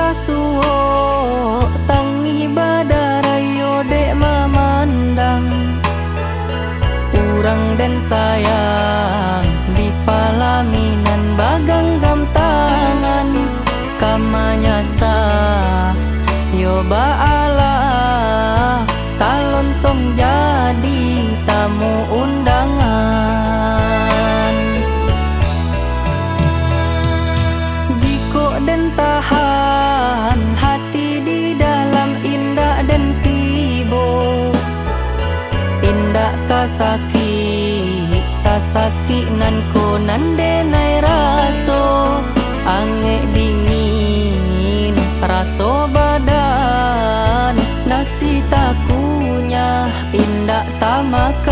kasuo tangi badarayo dek memandang urang dan sayang di palaminan baganggam tangan kamanya sa yo baala talon song jadi tamu undangan jiko dan tahan hati di dalam indah dan tibo indah kasaki sasaki nan konan denai raso ange dingin raso badan nasi takunya indah tamakan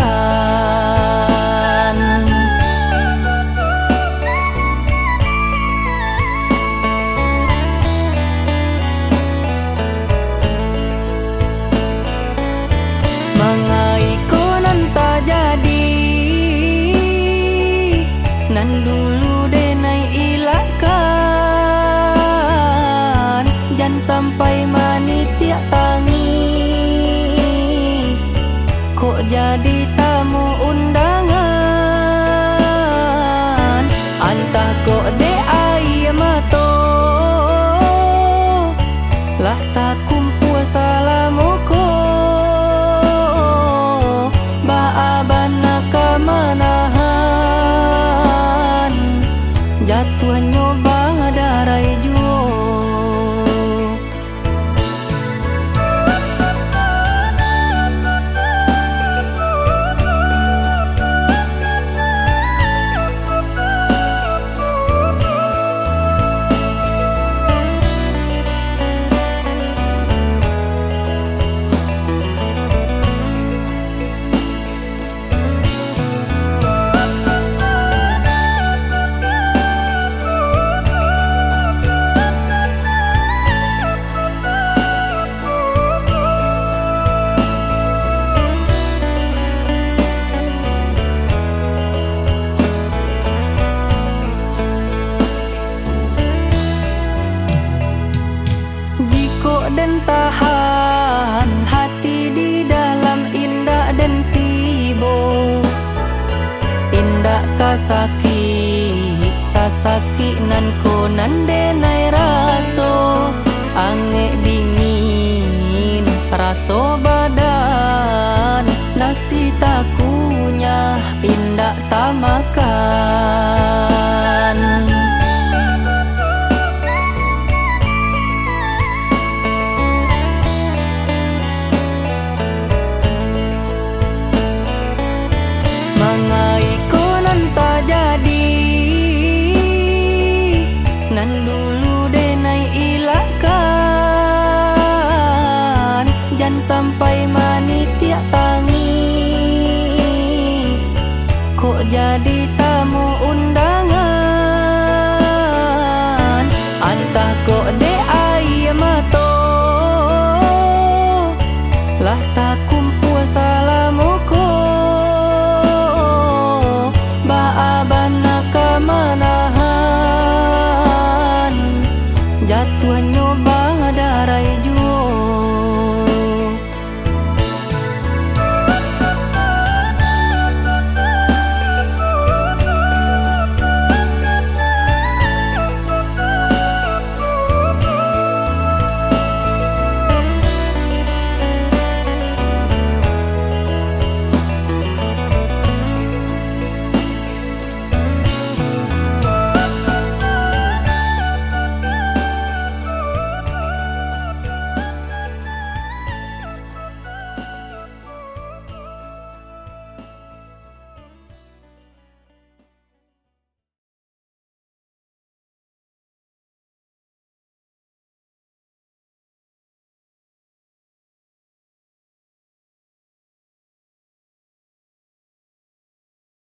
mangai konan tak jadi nan dulu denai ilakan jan sampai manitia tangi kok jadi tamu undangan antah kok de ayamato lah tak kumpul salamoko baabana kamanahan jatuh nyoba darai juo dan tahan hati di dalam indah dan tibo indah kasaki sasaki nan konan denai raso ange dingin raso badan nasi takunya indah tamakan mangai konan tak jadi nan dulu denai ilakan jan sampai manitia tangi kok jadi tamu undangan antah kok de ayamato lah tak kumpul salamoko baabana kamanahan jatuh nyoba darai ju